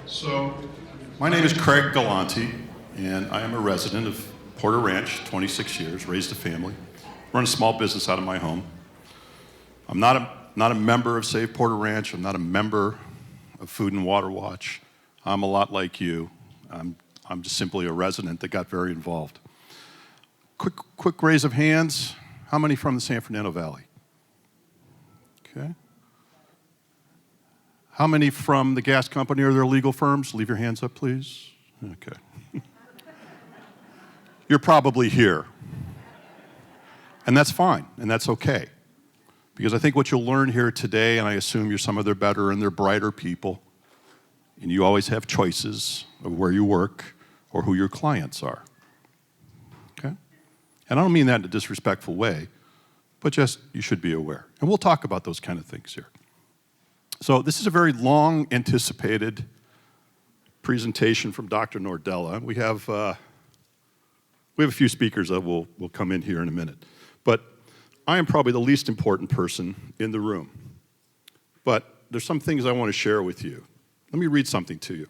So, my name is Craig Galanti, and I am a resident of Porter Ranch, 26 years, raised a family, run a small business out of my home. I'm not a member of Save Porter Ranch. I'm not a member of Food and Water Watch. I'm a lot like you. I'm just simply a resident that got very involved. Quick raise of hands. How many from the San Fernando Valley? Okay. How many from the gas company or their legal firms? Leave your hands up, please. Okay. You're probably here. And that's fine, and that's okay. Because I think what you'll learn here today, and I assume you're some of their better and their brighter people, and you always have choices of where you work or who your clients are. Okay? And I don't mean that in a disrespectful way, but just you should be aware. And we'll talk about those kind of things here. So this is a very long anticipated presentation from Dr. Nordella. We have a few speakers that will come in here in a minute. But I am probably the least important person in the room. But there's some things I want to share with you. Let me read something to you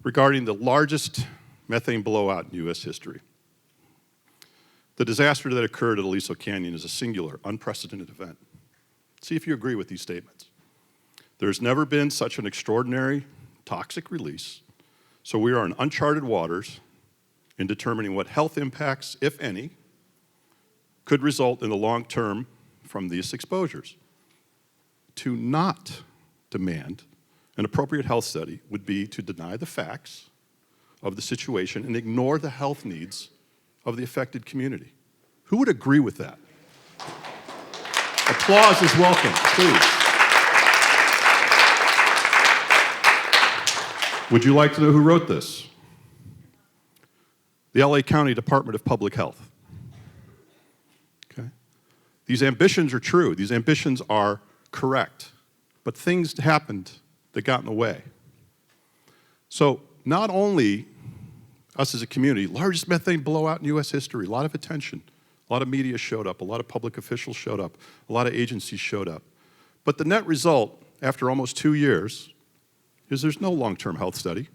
regarding the largest methane blowout in U.S. history. The disaster that occurred at Aliso Canyon is a singular, unprecedented event. See if you agree with these statements. There's never been such an extraordinary toxic release, so we are in uncharted waters in determining what health impacts, if any, could result in the long term from these exposures. To not demand an appropriate health study would be to deny the facts of the situation and ignore the health needs of the affected community. Who would agree with that? Applause is welcome, please. Would you like to know who wrote this? The LA County Department of Public Health. Okay? These ambitions are true. These ambitions are correct. But things happened that got in the way. So not only us as a community, largest methane blowout in U.S. history, a lot of attention, a lot of media showed up, a lot of public officials showed up, a lot of agencies showed up. But the net result, after almost 2 years, is there's no long-term health study.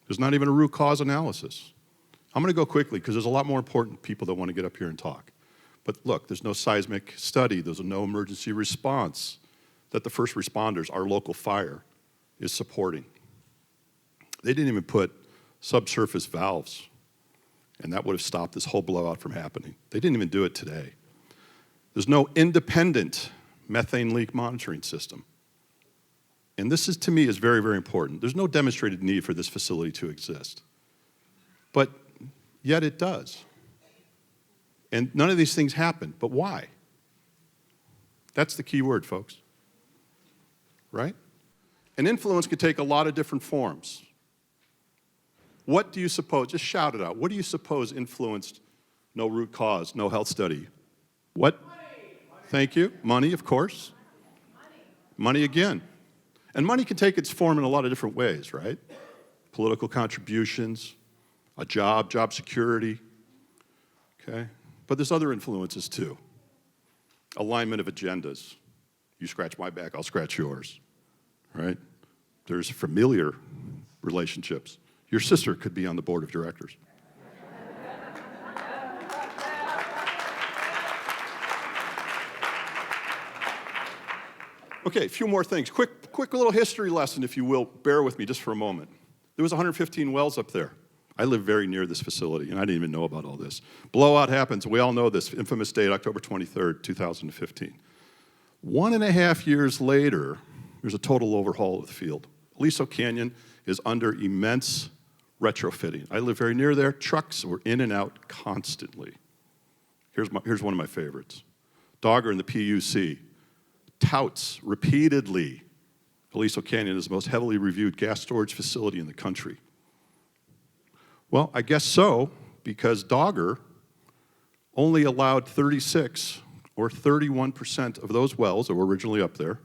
There's not even a root cause analysis. I'm going to go quickly because there's a lot more important people that want to get up here and talk. But look, there's no seismic study. There's no emergency response that the first responders, our local fire, is supporting. They didn't even put subsurface valves, and that would have stopped this whole blowout from happening. They didn't even do it today. There's no independent methane leak monitoring system. And this is, to me, is very, very important. There's no demonstrated need for this facility to exist. But yet it does. And none of these things happen. But why? That's the key word, folks. Right? And influence could take a lot of different forms. What do you suppose, just shout it out, what do you suppose influenced no root cause, no health study? What? Money. Thank you. Money, of course. Money again. And money can take its form in a lot of different ways, right? Political contributions, a job security, okay? But there's other influences too. Alignment of agendas. You scratch my back, I'll scratch yours, right? There's familiar relationships. Your sister could be on the board of directors. Okay, a few more things. Quick little history lesson, if you will. Bear with me just for a moment. There was 115 wells up there. I live very near this facility, and I didn't even know about all this. Blowout happens. We all know this infamous date, October 23rd, 2015. 1.5 years later, there's a total overhaul of the field. Aliso Canyon is under immense retrofitting. I live very near there. Trucks were in and out constantly. Here's one of my favorites. Dogger and the PUC touts repeatedly Aliso Canyon is the most heavily reviewed gas storage facility in the country. Well, I guess so, because Dogger only allowed 36 or 31% of those wells that were originally up there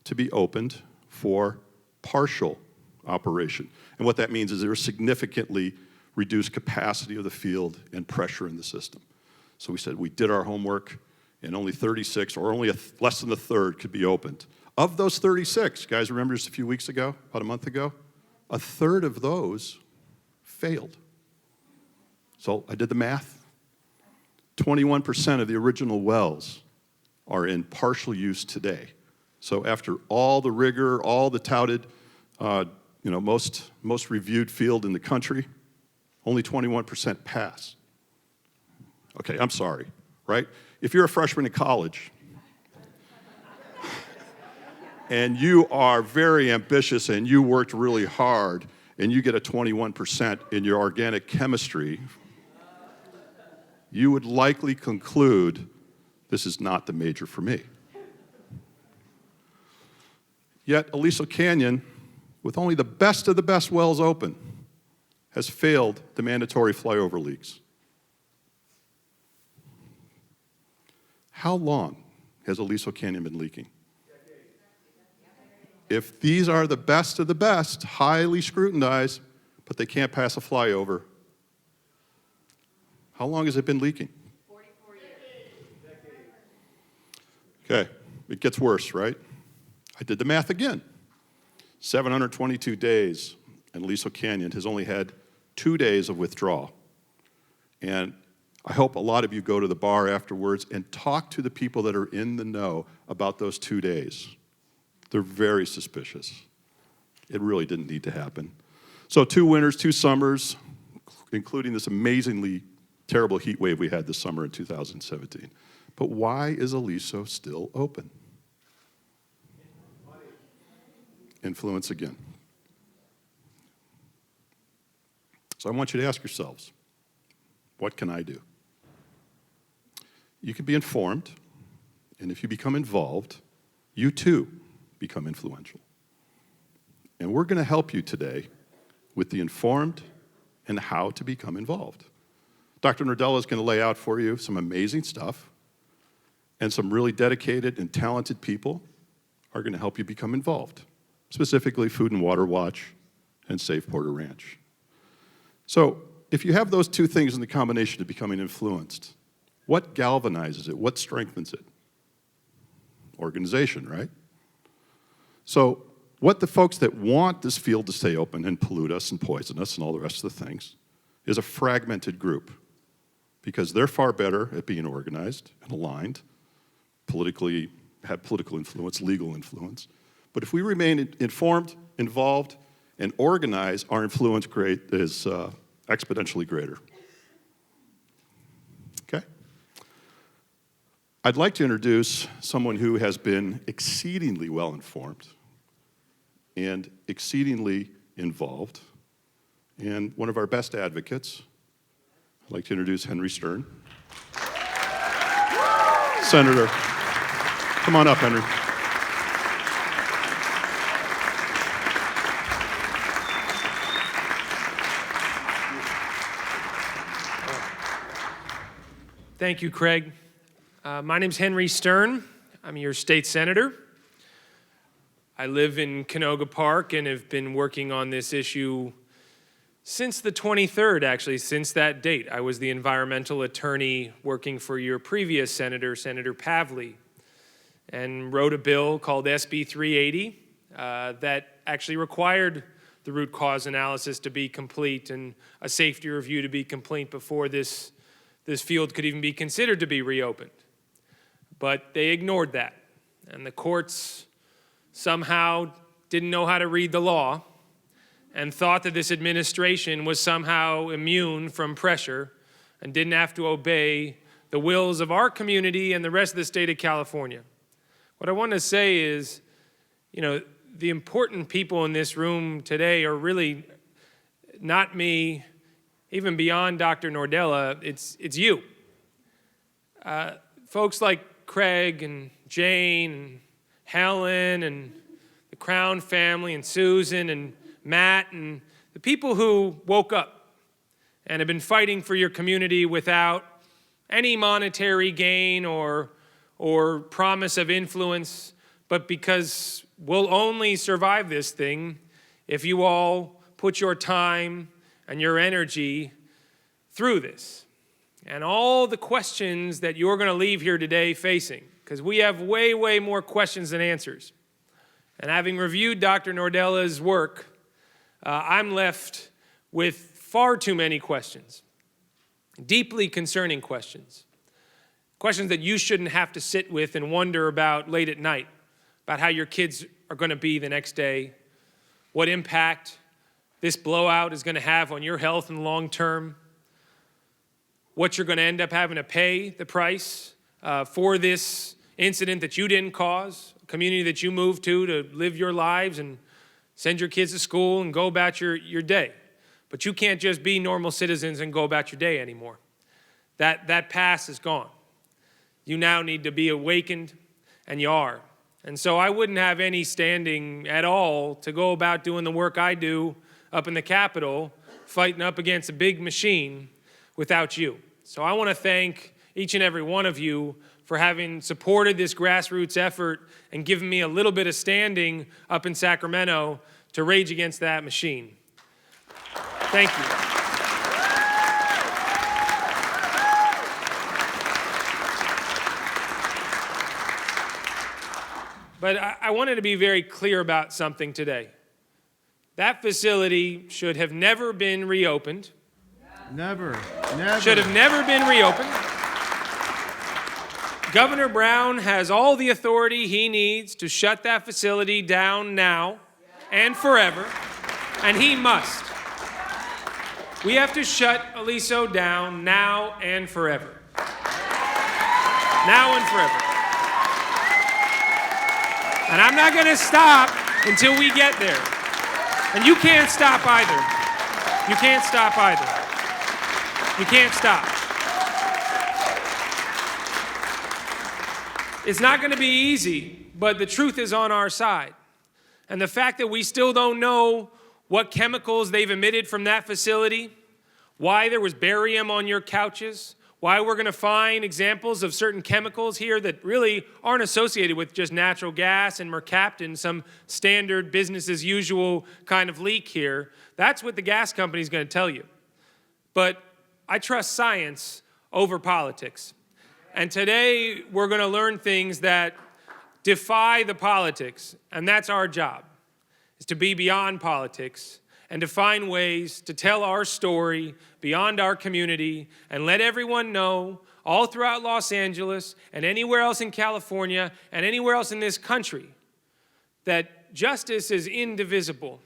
to be opened for partial operation. And what that means is there was significantly reduced capacity of the field and pressure in the system. So we said we did our homework, and only 36, or only less than a third, could be opened. Of those 36, guys, remember just a few weeks ago, about a month ago, a third of those failed. So I did the math. 21% of the original wells are in partial use today. So after all the rigor, all the touted, most reviewed field in the country, only 21% pass. Okay, I'm sorry, right? If you're a freshman in college and you are very ambitious and you worked really hard and you get a 21% in your organic chemistry, you would likely conclude this is not the major for me. Yet Aliso Canyon, with only the best of the best wells open, has failed the mandatory flyover leaks. How long has Aliso Canyon been leaking? If these are the best of the best, highly scrutinized, but they can't pass a flyover, how long has it been leaking? 44 years. Okay, it gets worse, right? I did the math again. 722 days, and Aliso Canyon has only had 2 days of withdrawal. And I hope a lot of you go to the bar afterwards and talk to the people that are in the know about those 2 days. They're very suspicious. It really didn't need to happen. So 2 winters, 2 summers, including this amazingly terrible heat wave we had this summer in 2017. But why is Aliso still open? Influence again. So I want you to ask yourselves, what can I do? You can be informed, and if you become involved, you too become influential. And we're going to help you today with the informed and how to become involved. Dr. Nordella is going to lay out for you some amazing stuff, and some really dedicated and talented people are going to help you become involved, specifically Food and Water Watch and Safe Porter Ranch. So if you have those 2 things in the combination of becoming influenced, what galvanizes it? What strengthens it? Organization, right? So what the folks that want this field to stay open and pollute us and poison us and all the rest of the things is a fragmented group, because they're far better at being organized and aligned, politically, have political influence, legal influence. But if we remain informed, involved, and organized, our influence is exponentially greater. Okay? I'd like to introduce someone who has been exceedingly well informed and exceedingly involved, and one of our best advocates. I'd like to introduce Henry Stern. Senator, come on up, Henry. Thank you, Craig. My name's Henry Stern. I'm your state senator. I live in Canoga Park and have been working on this issue since the 23rd, actually, since that date. I was the environmental attorney working for your previous senator, Senator Pavley, and wrote a bill called SB 380 that actually required the root cause analysis to be complete and a safety review to be complete before this field could even be considered to be reopened. But they ignored that, and the courts somehow didn't know how to read the law and thought that this administration was somehow immune from pressure and didn't have to obey the wills of our community and the rest of the state of California. What I want to say is, the important people in this room today are really not me, even beyond Dr. Nordella, it's you. Folks like Craig and Jane and Helen and the Crown family and Susan and Matt and the people who woke up and have been fighting for your community without any monetary gain or promise of influence, but because we'll only survive this thing if you all put your time and your energy through this. And all the questions that you're going to leave here today facing, because we have way, way more questions than answers. And having reviewed Dr. Nordella's work, I'm left with far too many questions, deeply concerning questions, questions that you shouldn't have to sit with and wonder about late at night, about how your kids are going to be the next day, what impact this blowout is going to have on your health in the long term, what you're going to end up having to pay the price for this incident that you didn't cause, a community that you moved to live your lives and send your kids to school and go about your day. But you can't just be normal citizens and go about your day anymore. That past is gone. You now need to be awakened, and you are. And so I wouldn't have any standing at all to go about doing the work I do up in the Capitol, fighting up against a big machine without you. So I want to thank each and every one of you for having supported this grassroots effort and given me a little bit of standing up in Sacramento to rage against that machine. Thank you. But I wanted to be very clear about something today. That facility should have never been reopened. Never. Should have never been reopened. Governor Brown has all the authority he needs to shut that facility down now and forever, and he must. We have to shut Aliso down now and forever. Now and forever. And I'm not going to stop until we get there. And you can't stop either. You can't stop either. You can't stop. It's not going to be easy, but the truth is on our side. And the fact that we still don't know what chemicals they've emitted from that facility, why there was barium on your couches, why we're going to find examples of certain chemicals here that really aren't associated with just natural gas and mercaptan, some standard business as usual kind of leak here. That's what the gas company is going to tell you. But I trust science over politics. And today we're going to learn things that defy the politics, and that's our job, is to be beyond politics and to find ways to tell our story beyond our community and let everyone know all throughout Los Angeles and anywhere else in California and anywhere else in this country that justice is indivisible,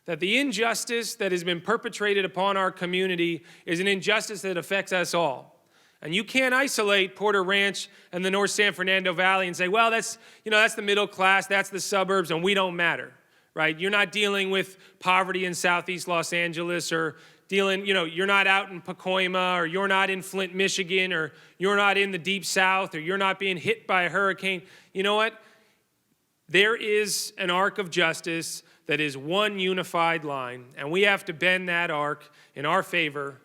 that the injustice that has been perpetrated upon our community is an injustice that affects us all. And you can't isolate Porter Ranch and the North San Fernando Valley and say, well, that's the middle class, that's the suburbs, and we don't matter. Right? You're not dealing with poverty in Southeast Los Angeles or you're not out in Pacoima or you're not in Flint, Michigan or you're not in the Deep South or you're not being hit by a hurricane. You know what? There is an arc of justice that is one unified line, and we have to bend that arc in our favor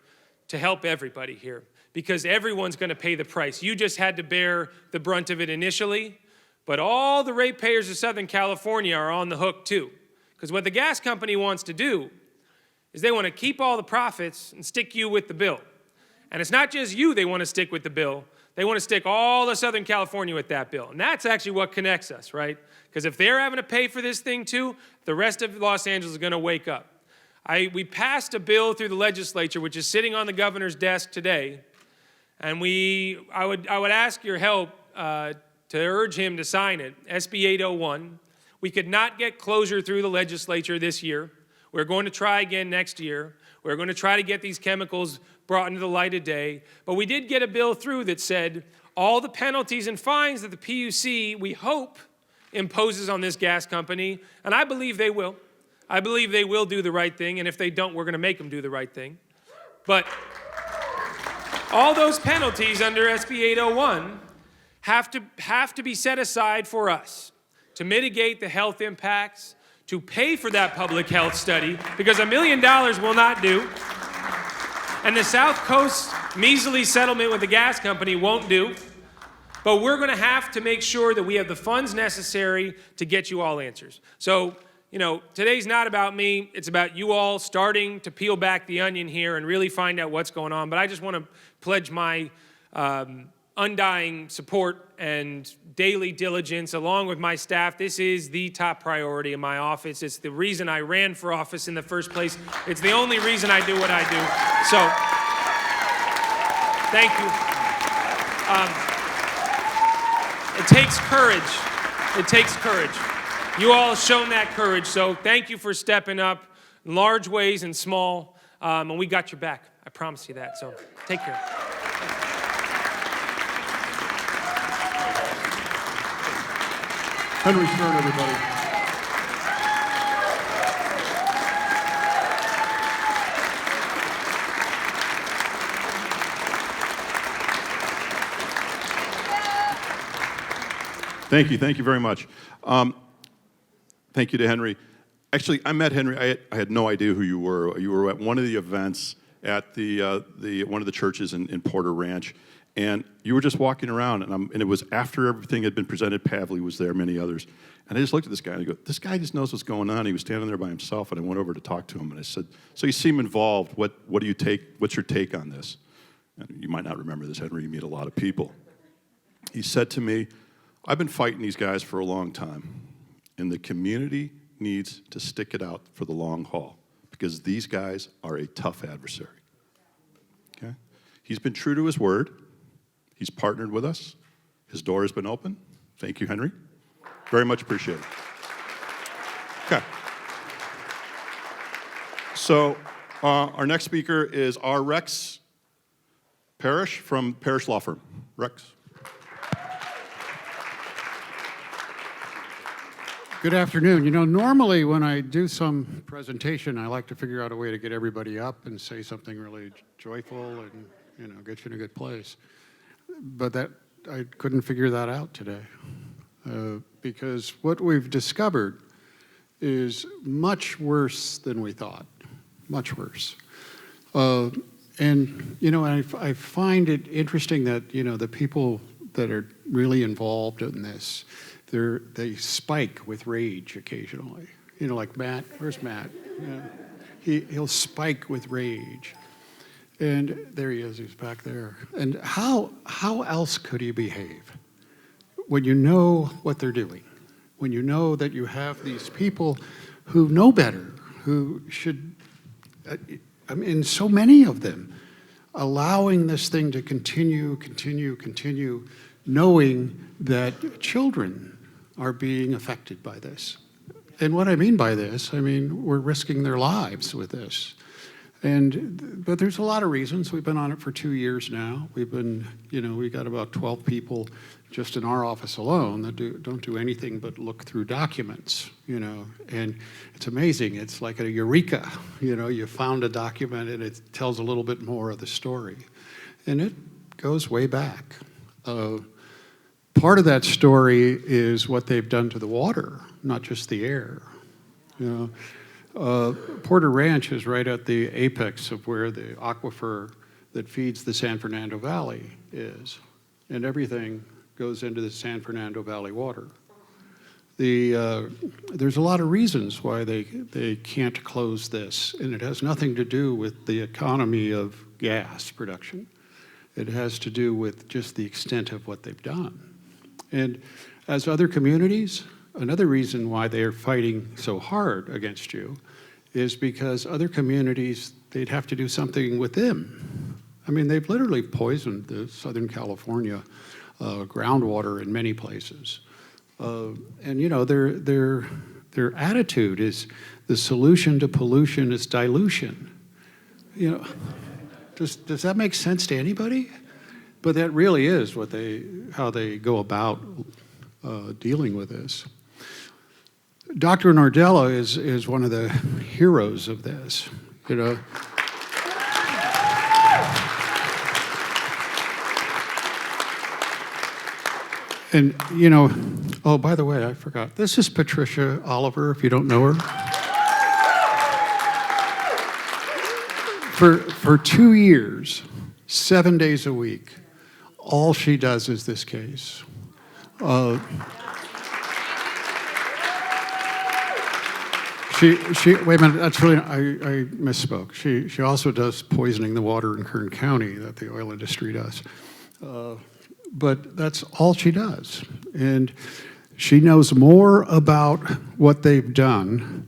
to help everybody here because everyone's going to pay the price. You just had to bear the brunt of it initially, but all the ratepayers of Southern California are on the hook too. Because what the gas company wants to do is they want to keep all the profits and stick you with the bill. And it's not just you they want to stick with the bill. They want to stick all of Southern California with that bill. And that's actually what connects us, right? Because if they're having to pay for this thing too, the rest of Los Angeles is going to wake up. We passed a bill through the legislature, which is sitting on the governor's desk today. And I would ask your help to urge him to sign it, SB 801. We could not get closure through the legislature this year. We're going to try again next year. We're going to try to get these chemicals brought into the light of day. But we did get a bill through that said all the penalties and fines that the PUC, we hope, imposes on this gas company, and I believe they will. I believe they will do the right thing, and if they don't, we're going to make them do the right thing. But all those penalties under SB 801 have to be set aside for us to mitigate the health impacts, to pay for that public health study, because $1 million will not do, and the South Coast measly settlement with the gas company won't do, but we're going to have to make sure that we have the funds necessary to get you all answers. So, today's not about me. It's about you all starting to peel back the onion here and really find out what's going on. But I just want to pledge my undying support and daily diligence, along with my staff. This is the top priority in my office. It's the reason I ran for office in the first place. It's the only reason I do what I do. So, thank you. It takes courage. It takes courage. You all have shown that courage, so thank you for stepping up in large ways and small, and we got your back. I promise you that, so take care. Henry Stern, everybody. Thank you very much. Thank you to Henry. Actually, I met Henry. I had no idea who you were. You were at one of the events at one of the churches in Porter Ranch, and you were just walking around, and it was after everything had been presented. Pavley was there, many others, and I just looked at this guy and I go, "This guy just knows what's going on." He was standing there by himself, and I went over to talk to him, and I said, "So you seem involved. What do you take? What's your take on this?" And you might not remember this, Henry. You meet a lot of people. He said to me, "I've been fighting these guys for a long time, and the community needs to stick it out for the long haul because these guys are a tough adversary." Okay? He's been true to his word. He's partnered with us. His door has been open. Thank you, Henry. Very much appreciated. Okay. So our next speaker is R. Rex Parris from Parris Law Firm. Rex. Good afternoon. You know, normally when I do some presentation, I like to figure out a way to get everybody up and say something really joyful and, you know, get you in a good place. But that I couldn't figure that out today because what we've discovered is much worse than we thought, much worse. And, you know, I find it interesting that, you know, the people that are really involved in this, they spike with rage occasionally. You know, like Matt, where's Matt? Yeah. He'll spike with rage. And there he is, he's back there. And how else could he behave? When you know what they're doing, when you know that you have these people who know better, who should, I mean, so many of them, allowing this thing to continue, knowing that children are being affected by this. And what I mean by this, I mean, we're risking their lives with this. But there's a lot of reasons. We've been on it for 2 years now. We've been, you know, we got about 12 people just in our office alone that don't do anything but look through documents, you know. And it's amazing. It's like a eureka, you know. You found a document and it tells a little bit more of the story. And it goes way back. Part of that story is what they've done to the water, not just the air. You know, Porter Ranch is right at the apex of where the aquifer that feeds the San Fernando Valley is, and everything goes into the San Fernando Valley water. There's a lot of reasons why they can't close this, and it has nothing to do with the economy of gas production. It has to do with just the extent of what they've done. And as other communities, another reason why they're fighting so hard against you is because other communities, they'd have to do something with them. I mean, they've literally poisoned the Southern California groundwater in many places. And you know, their attitude is the solution to pollution is dilution. You know, does that make sense to anybody? But that really is how they go about dealing with this. Dr. Nordella is one of the heroes of this, you know. And, you know, oh, by the way, I forgot. This is Patricia Oliver, if you don't know her. For 2 years, 7 days a week, all she does is this case. She wait a minute, that's really, I misspoke. She also does poisoning the water in Kern County that the oil industry does. but that's all she does. And she knows more about what they've done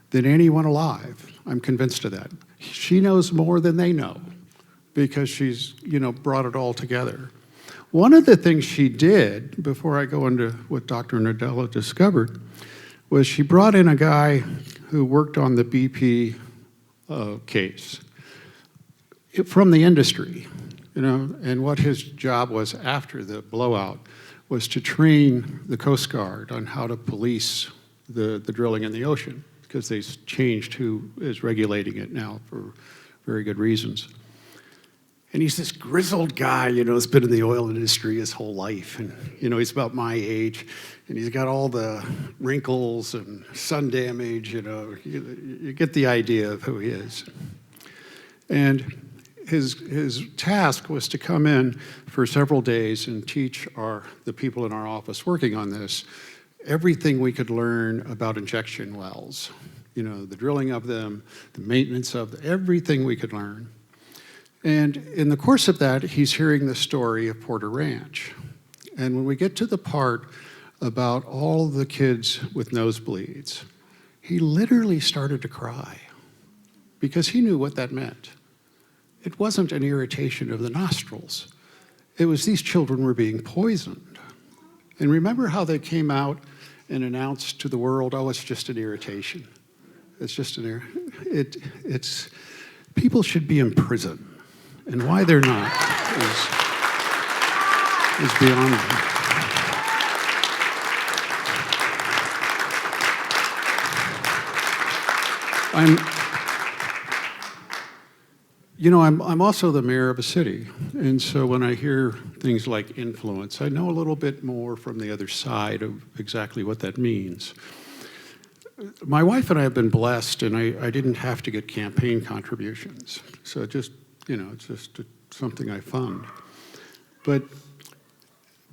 than anyone alive. I'm convinced of that. She knows more than they know because she's, brought it all together. One of the things she did, before I go into what Dr. Nordella discovered, was she brought in a guy who worked on the BP case from the industry, and what his job was after the blowout was to train the Coast Guard on how to police the drilling in the ocean, because they changed who is regulating it now for very good reasons. And he's this grizzled guy, has been in the oil industry his whole life. And, he's about my age. And he's got all the wrinkles and sun damage, You get the idea of who he is. And his task was to come in for several days and teach the people in our office working on this everything we could learn about injection wells. The drilling of them, the maintenance of them, everything we could learn. And in the course of that, he's hearing the story of Porter Ranch. And when we get to the part about all the kids with nosebleeds, he literally started to cry because he knew what that meant. It wasn't an irritation of the nostrils. It was these children were being poisoned. And remember how they came out and announced to the world, oh, it's just an irritation. It's just it's people should be in prison. And why they're not is beyond me. I'm also the mayor of a city, and so when I hear things like influence, I know a little bit more from the other side of exactly what that means. My wife and I have been blessed, and I didn't have to get campaign contributions, so it's just something I fund. But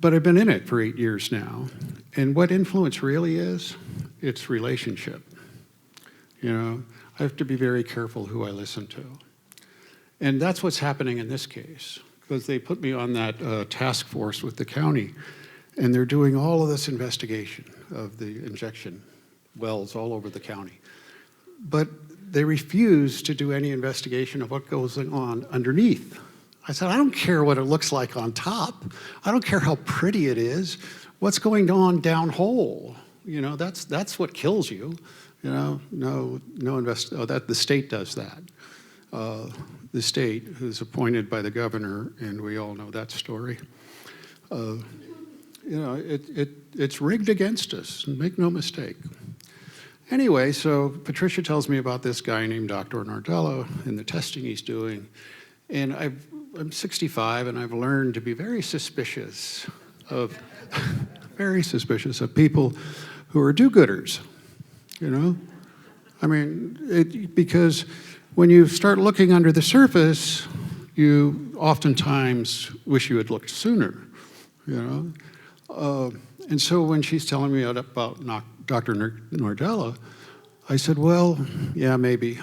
I've been in it for 8 years now, and what influence really is, it's relationship. I have to be very careful who I listen to. And that's what's happening in this case, because they put me on that task force with the county, and they're doing all of this investigation of the injection wells all over the county. But they refuse to do any investigation of what goes on underneath. I said, I don't care what it looks like on top. I don't care how pretty it is. What's going on downhole? That's what kills you. The state does that. The state, who's appointed by the governor, and we all know that story. It's rigged against us, make no mistake. Anyway, so Patricia tells me about this guy named Dr. Nordella and the testing he's doing. And I'm 65, and I've learned to be very suspicious of people who are do-gooders, because when you start looking under the surface, you oftentimes wish you had looked sooner, And so when she's telling me about Dr. Nordella, I said, well, yeah, maybe.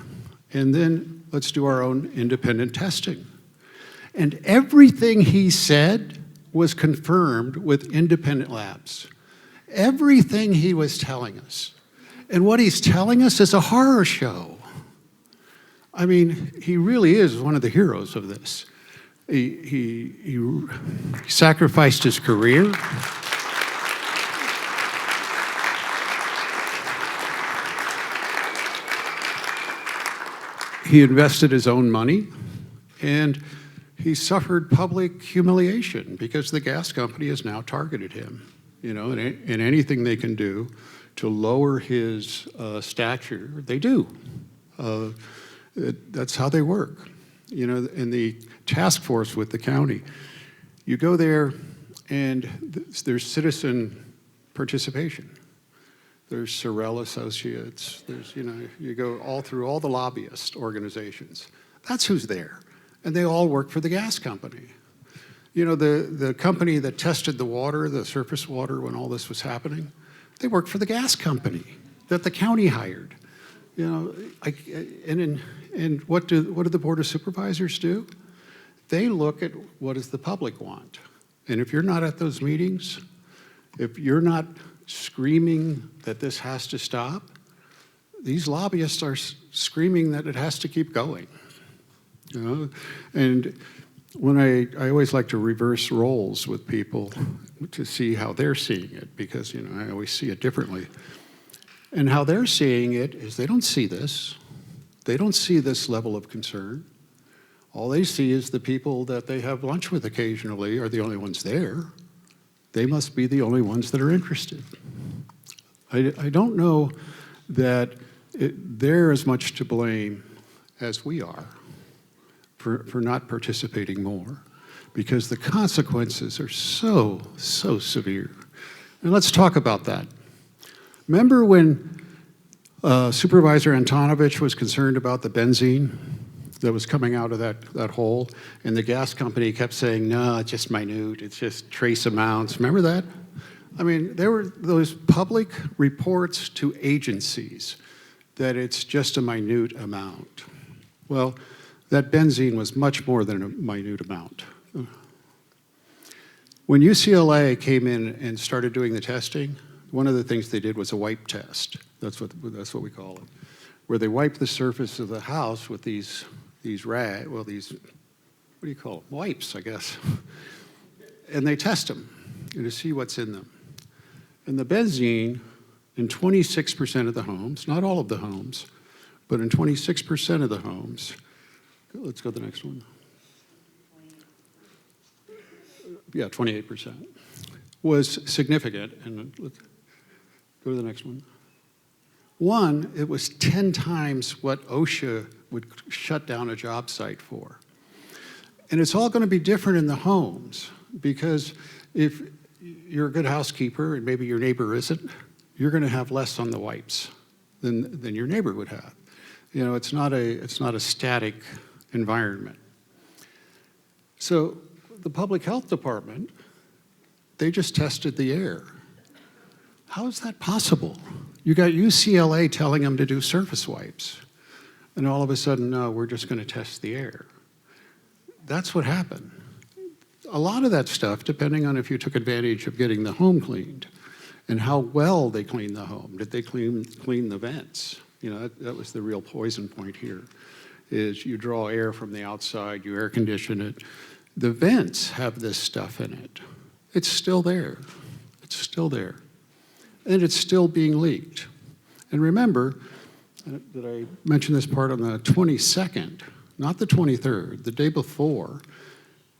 And then let's do our own independent testing. And everything he said was confirmed with independent labs. Everything he was telling us. And what he's telling us is a horror show. He really is one of the heroes of this. He sacrificed his career. He invested his own money, and he suffered public humiliation because the gas company has now targeted him, and anything they can do to lower his stature, they do. That's how they work. In the task force with the county, you go there and there's citizen participation. There's Sorrell Associates, you go all through all the lobbyist organizations. That's who's there. And they all work for the gas company. The company that tested the water, the surface water when all this was happening, they work for the gas company that the county hired. And what do the Board of Supervisors do? They look at what does the public want. And if you're not at those meetings, if you're not screaming that this has to stop, these lobbyists are screaming that it has to keep going. You know? And when I always like to reverse roles with people to see how they're seeing it, because I always see it differently. And how they're seeing it is they don't see this. They don't see this level of concern. All they see is the people that they have lunch with occasionally are the only ones there. They must be the only ones that are interested. I don't know that they're as much to blame as we are for not participating more, because the consequences are so severe. And let's talk about that. Remember when Supervisor Antonovich was concerned about the benzene that was coming out of that hole, and the gas company kept saying, no, it's just minute, it's just trace amounts. Remember that? I mean, there were those public reports to agencies that it's just a minute amount. Well, that benzene was much more than a minute amount. When UCLA came in and started doing the testing, one of the things they did was a wipe test. That's what we call it, where they wipe the surface of the house with these what do you call them? Wipes, I guess. And they test them to see what's in them. And the benzene in 26% of the homes, not all of the homes, but in 26% of the homes, let's go to the next one. Yeah, 28%, was significant. And let's go to the next one. One, it was 10 times what OSHA would shut down a job site for. And it's all going to be different in the homes, because if you're a good housekeeper and maybe your neighbor isn't, you're going to have less on the wipes than your neighbor would have. It's not a static environment. So the public health department, they just tested the air. How is that possible? You got UCLA telling them to do surface wipes, and all of a sudden, no, we're just going to test the air. That's what happened. A lot of that stuff, depending on if you took advantage of getting the home cleaned and how well they cleaned the home. Did they clean the vents? That was the real poison point here, is you draw air from the outside, you air condition it. The vents have this stuff in it. It's still there. It's still there. And it's still being leaked. And remember, did I mention this part on the 22nd, not the 23rd, the day before,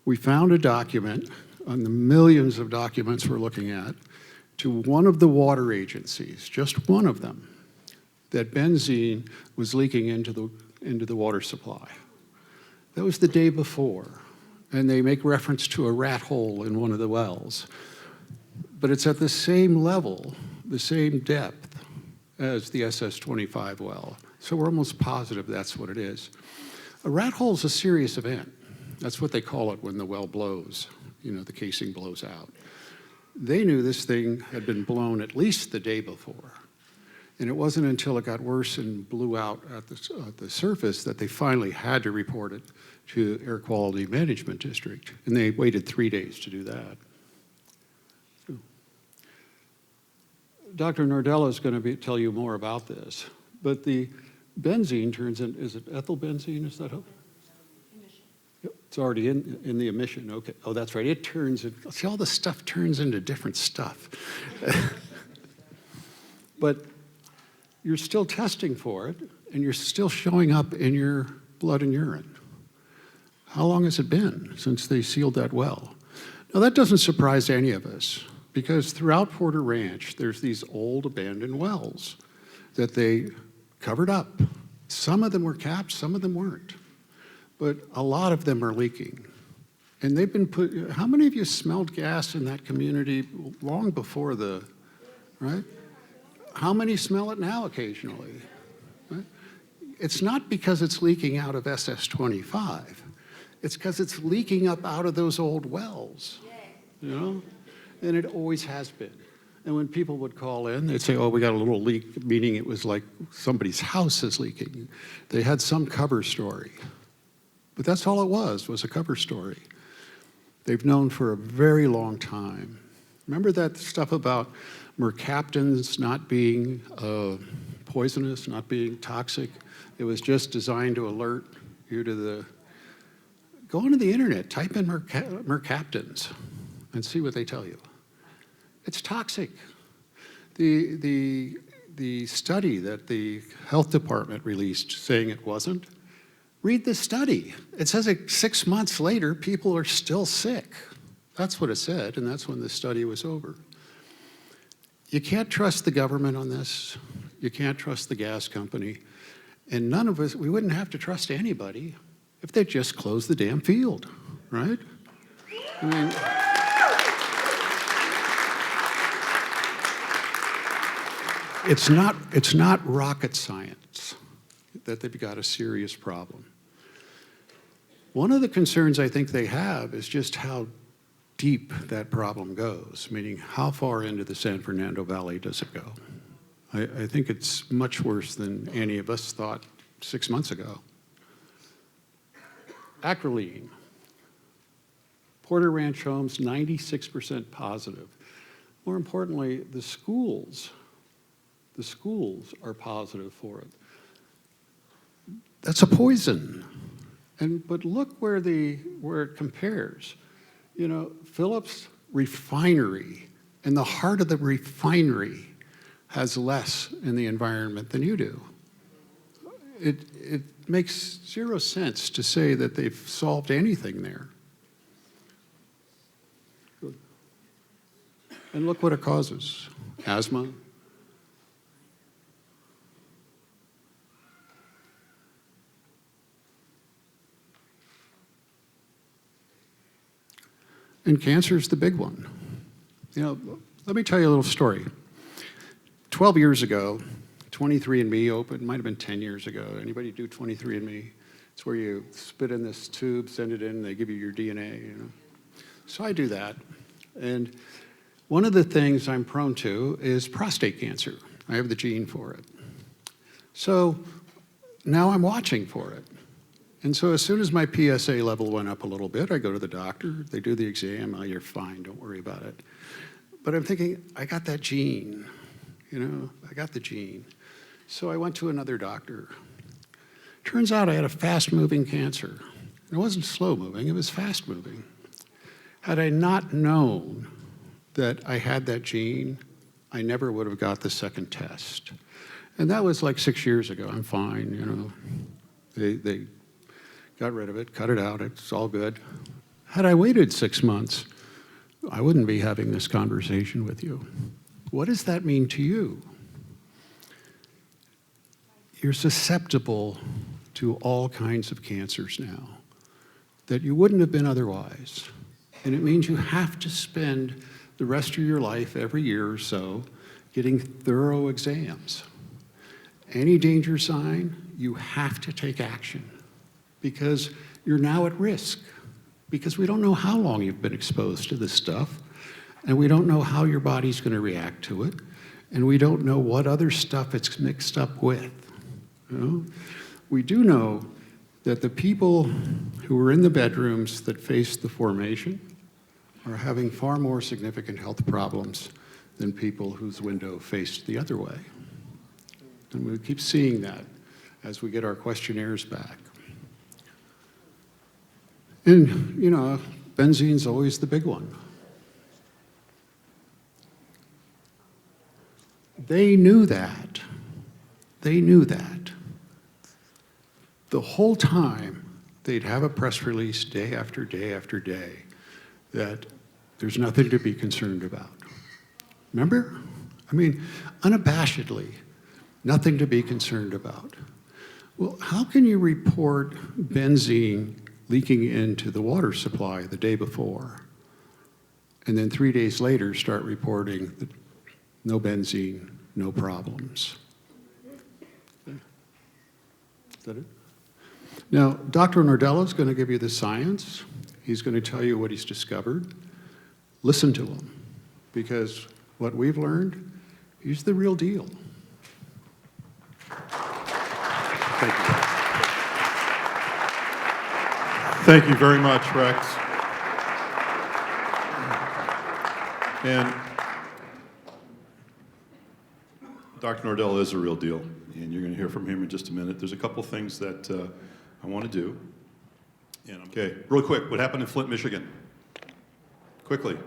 we found a document on the millions of documents we're looking at to one of the water agencies, just one of them, that benzene was leaking into the water supply. That was the day before. And they make reference to a rat hole in one of the wells. But it's at the same level, the same depth as the SS-25 well. So we're almost positive that's what it is. A rat hole is a serious event. That's what they call it when the well blows, the casing blows out. They knew this thing had been blown at least the day before. And it wasn't until it got worse and blew out at the surface that they finally had to report it to Air Quality Management District. And they waited 3 days to do that. Dr. Nordella is going to tell you more about this. But the benzene turns in, is it ethyl benzene? Is that how? Yep, it's already in the emission. Okay. Oh, that's right. It turns in. See, all the stuff turns into different stuff. But you're still testing for it, and you're still showing up in your blood and urine. How long has it been since they sealed that well? Now, that doesn't surprise any of us, because throughout Porter Ranch, there's these old abandoned wells that they covered up. Some of them were capped, some of them weren't. But a lot of them are leaking. And they've been how many of you smelled gas in that community long before right? How many smell it now occasionally? Right? It's not because it's leaking out of SS-25. It's because it's leaking up out of those old wells, And it always has been. And when people would call in, they'd say, oh, we got a little leak, meaning it was like somebody's house is leaking. They had some cover story. But that's all it was a cover story. They've known for a very long time. Remember that stuff about mercaptans not being poisonous, not being toxic? It was just designed to alert you to the... Go onto the internet, type in mercaptans, and see what they tell you. It's toxic. The study that the health department released saying it wasn't, read the study. It says 6 months later, people are still sick. That's what it said, and that's when the study was over. You can't trust the government on this. You can't trust the gas company. And none of us, we wouldn't have to trust anybody if they just closed the damn field, right? I mean, it's not rocket science that they've got a serious problem. One of the concerns I think they have is just how deep that problem goes, meaning how far into the San Fernando Valley does it go? I think it's much worse than any of us thought 6 months ago. Acrolein. Porter Ranch Homes, 96% positive. More importantly, the schools are positive for it. That's a poison. But look where it compares. You know, Phillips Refinery, in the heart of the refinery, has less in the environment than you do. It makes zero sense to say that they've solved anything there. Good. And look what it causes. Asthma. And cancer is the big one. You know, let me tell you a little story. 12 years ago, 23andMe opened, might have been 10 years ago. Anybody do 23andMe? It's where you spit in this tube, send it in, and they give you your DNA, you know. So I do that. And one of the things I'm prone to is prostate cancer. I have the gene for it. So now I'm watching for it. And so as soon as my PSA level went up a little bit, I go to the doctor, they do the exam, oh, you're fine, don't worry about it. But I'm thinking, I got that gene, you know, I got the gene. So I went to another doctor. Turns out I had a fast-moving cancer. It wasn't slow-moving, it was fast-moving. Had I not known that I had that gene, I never would have got the second test. And that was like 6 years ago, I'm fine, you know. They got rid of it, cut it out, it's all good. Had I waited 6 months, I wouldn't be having this conversation with you. What does that mean to you? You're susceptible to all kinds of cancers now that you wouldn't have been otherwise. And it means you have to spend the rest of your life, every year or so, getting thorough exams. Any danger sign, you have to take action, because you're now at risk, because we don't know how long you've been exposed to this stuff, and we don't know how your body's going to react to it, and we don't know what other stuff it's mixed up with. You know? We do know that the people who were in the bedrooms that faced the formation are having far more significant health problems than people whose window faced the other way. And we keep seeing that as we get our questionnaires back. And, you know, benzene's always the big one. They knew that. They knew that. The whole time, they'd have a press release day after day after day that there's nothing to be concerned about. Remember? I mean, unabashedly, nothing to be concerned about. Well, how can you report benzene leaking into the water supply the day before, and then 3 days later start reporting that no benzene, no problems? Okay. Is that it? Now, Dr. Nordella is going to give you the science. He's going to tell you what he's discovered. Listen to him, because what we've learned, he's the real deal. Thank you. Thank you very much, Rex. And Dr. Nordella is a real deal, and you're going to hear from him in just a minute. There's a couple things that I want to do. Okay, real quick, what happened in Flint, Michigan? Quickly.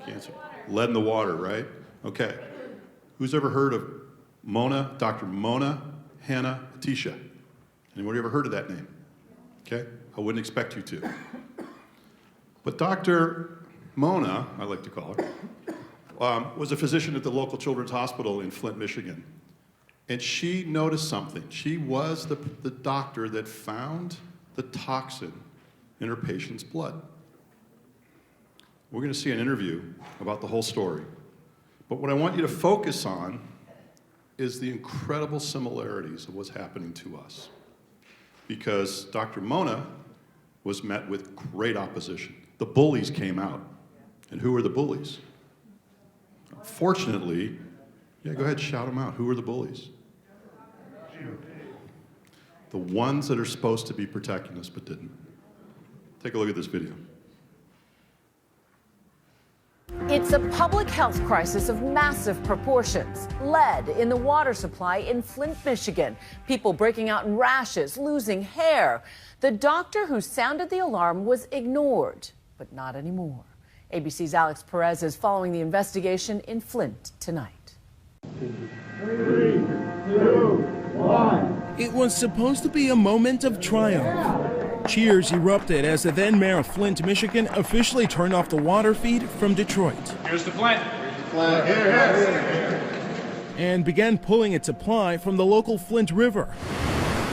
Cancer. Lead in the water, right? Okay. Who's ever heard of Dr. Mona Hanna Atisha? Anybody ever heard of that name? Okay, I wouldn't expect you to. But Dr. Mona, I like to call her, was a physician at the local children's hospital in Flint, Michigan. And she noticed something. She was the doctor that found the toxin in her patient's blood. We're going to see an interview about the whole story. But what I want you to focus on is the incredible similarities of what's happening to us. Because Dr. Mona was met with great opposition. The bullies came out. And who are the bullies? Fortunately, yeah, go ahead, shout them out. Who are the bullies? The ones that are supposed to be protecting us but didn't. Take a look at this video. It's a public health crisis of massive proportions. Lead in the water supply in Flint, Michigan. People breaking out in rashes, losing hair. The doctor who sounded the alarm was ignored, but not anymore. ABC's Alex Parris is following the investigation in Flint tonight. 3, 2, 1. It was supposed to be a moment of triumph. Cheers erupted as the then mayor of Flint, Michigan officially turned off the water feed from Detroit. Here's the Flint. And began pulling its supply from the local Flint River.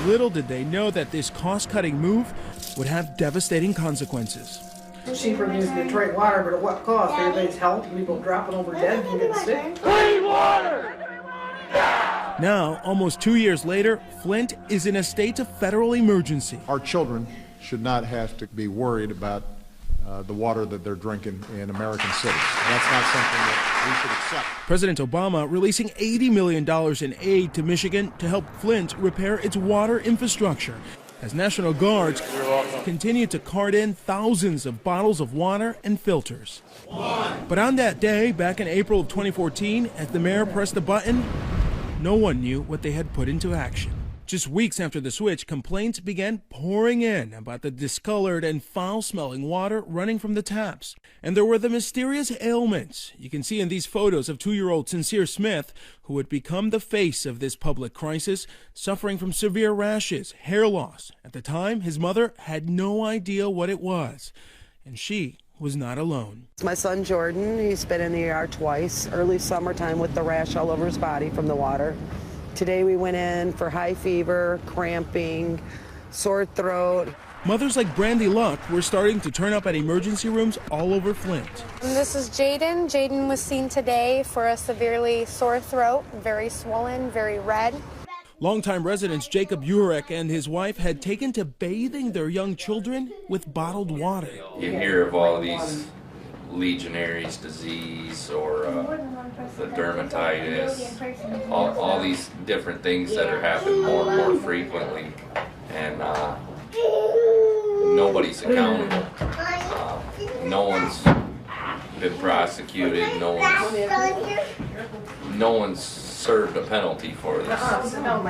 Little did they know that this cost-cutting move would have devastating consequences. Cheaper than using Detroit water, but at what cost? Everybody's health, people dropping over dead and getting sick. Clean water! Now, almost 2 years later, Flint is in a state of federal emergency. Our children should not have to be worried about the water that they're drinking in American cities. That's not something that we should accept. President Obama releasing $80 million in aid to Michigan to help Flint repair its water infrastructure, as National Guards continue to cart in thousands of bottles of water and filters. But on that day, back in April of 2014, as the mayor pressed the button, no one knew what they had put into action. Just weeks after the switch, complaints began pouring in about the discolored and foul-smelling water running from the taps. And there were the mysterious ailments you can see in these photos of 2-year-old Sincere Smith, who would become the face of this public crisis, suffering from severe rashes, hair loss. At the time, his mother had no idea what it was, and she was not alone. It's my son Jordan. He's been in the ER twice, early summertime with the rash all over his body from the water. Today we went in for high fever, cramping, sore throat. Mothers like Brandy Luck were starting to turn up at emergency rooms all over Flint. This is Jaden. Jaden was seen today for a severely sore throat, very swollen, very red. Longtime residents Jacob Urek and his wife had taken to bathing their young children with bottled water. You hear of all these Legionnaire's disease or the dermatitis, all these different things that are happening more and more frequently, and nobody's accountable. No one's been prosecuted. No one's served a penalty for this,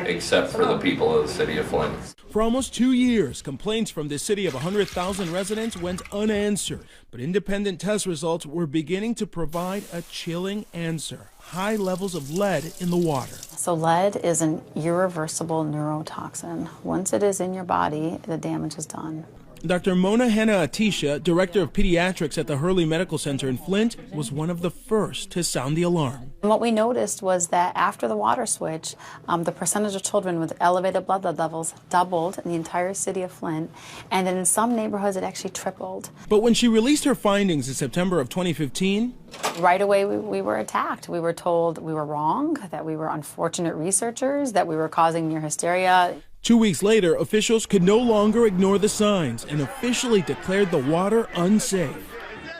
except for the people of the city of Flint. For almost 2 years, complaints from this city of 100,000 residents went unanswered, but independent test results were beginning to provide a chilling answer: high levels of lead in the water. So lead is an irreversible neurotoxin. Once it is in your body, the damage is done. Dr. Mona Hanna Atisha, director of pediatrics at the Hurley Medical Center in Flint, was one of the first to sound the alarm. And what we noticed was that after the water switch, the percentage of children with elevated blood levels doubled in the entire city of Flint, and then in some neighborhoods it actually tripled. But when she released her findings in September of 2015, right away we were attacked. We were told we were wrong, that we were unfortunate researchers, that we were causing near hysteria. 2 weeks later, officials could no longer ignore the signs and officially declared the water unsafe.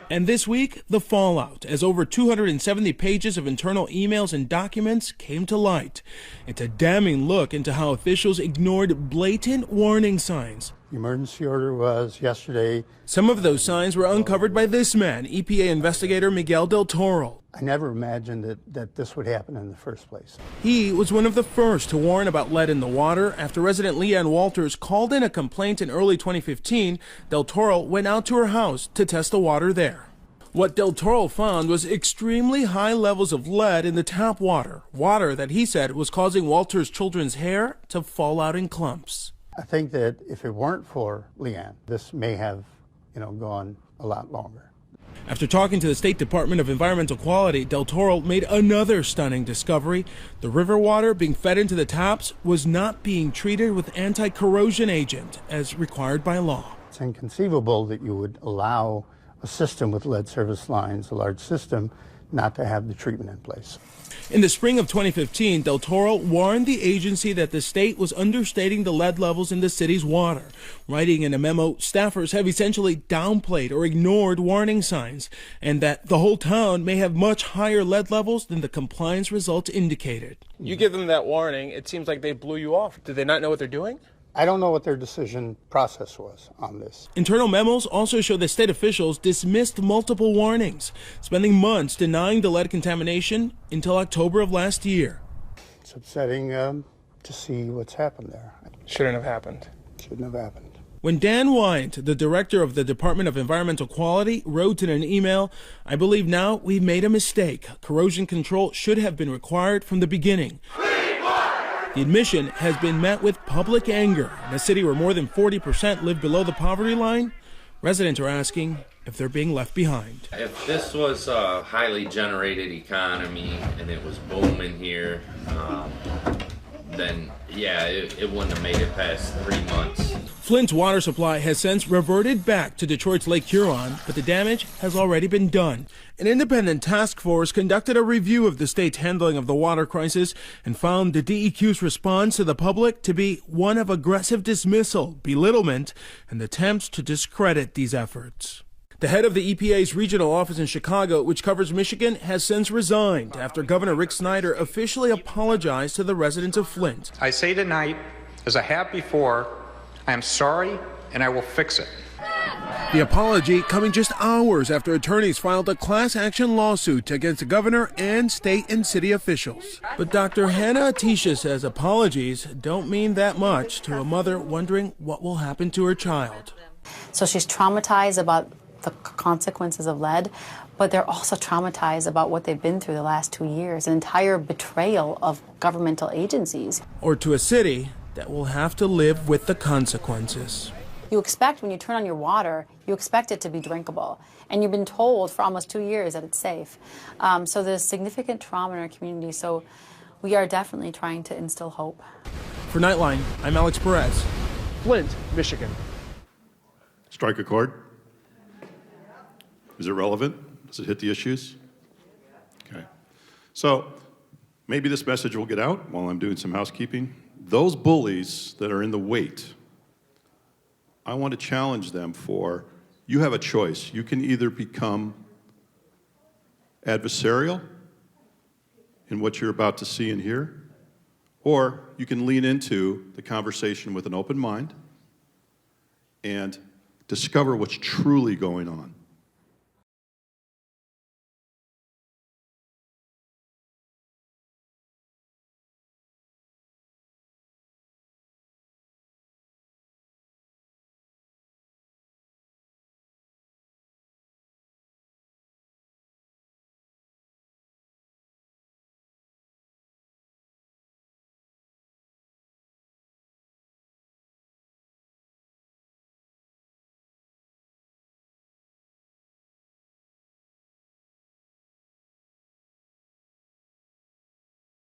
And this week, the fallout, as over 270 pages of internal emails and documents came to light. It's a damning look into how officials ignored blatant warning signs The emergency order was yesterday. Some of those signs were uncovered by this man, EPA investigator Miguel Del Toro. I never imagined that this would happen in the first place. He was one of the first to warn about lead in the water. After resident Leanne Walters called in a complaint in early 2015, Del Toro went out to her house to test the water there. What Del Toro found was extremely high levels of lead in the tap water, water that he said was causing Walters' children's hair to fall out in clumps. I think that if it weren't for Leanne, this may have, gone a lot longer. After talking to the State Department of Environmental Quality, Del Toro made another stunning discovery. The river water being fed into the taps was not being treated with anti-corrosion agent as required by law. It's inconceivable that you would allow a system with lead service lines, a large system, not to have the treatment in place. In the spring of 2015, Del Toro warned the agency that the state was understating the lead levels in the city's water. Writing in a memo, staffers have essentially downplayed or ignored warning signs, and that the whole town may have much higher lead levels than the compliance results indicated. You give them that warning, it seems like they blew you off. Did they not know what they're doing? I don't know what their decision process was on this. Internal memos also show that state officials dismissed multiple warnings, spending months denying the lead contamination until October of last year. It's upsetting to see what's happened there. Shouldn't have happened. Shouldn't have happened. When Dan Wyant, the director of the Department of Environmental Quality, wrote in an email, "I believe now we've made a mistake. Corrosion control should have been required from the beginning." The admission has been met with public anger. In a city where more than 40% live below the poverty line, residents are asking if they're being left behind. If this was a highly generated economy and it was booming here, then yeah, it wouldn't have made it past 3 months. Flint's water supply has since reverted back to Detroit's Lake Huron, but the damage has already been done. An independent task force conducted a review of the state's handling of the water crisis and found the DEQ's response to the public to be one of aggressive dismissal, belittlement, and attempts to discredit these efforts. The head of the EPA's regional office in Chicago, which covers Michigan, has since resigned after Governor Rick Snyder officially apologized to the residents of Flint. I say tonight, as I have before, I am sorry and I will fix it. The apology coming just hours after attorneys filed a class action lawsuit against the governor and state and city officials. But Dr. Hannah Atisha says apologies don't mean that much to a mother wondering what will happen to her child. So she's traumatized about the consequences of lead, but they're also traumatized about what they've been through the last 2 years, an entire betrayal of governmental agencies. Or to a city that will have to live with the consequences. You expect when you turn on your water, you expect it to be drinkable. And you've been told for almost 2 years that it's safe. So there's significant trauma in our community. So we are definitely trying to instill hope. For Nightline, I'm Alex Perez. Flint, Michigan. Strike a chord? Is it relevant? Does it hit the issues? Okay. So maybe this message will get out while I'm doing some housekeeping. Those bullies that are in the wait, I want to challenge them for, you have a choice. You can either become adversarial in what you're about to see and hear, or you can lean into the conversation with an open mind and discover what's truly going on.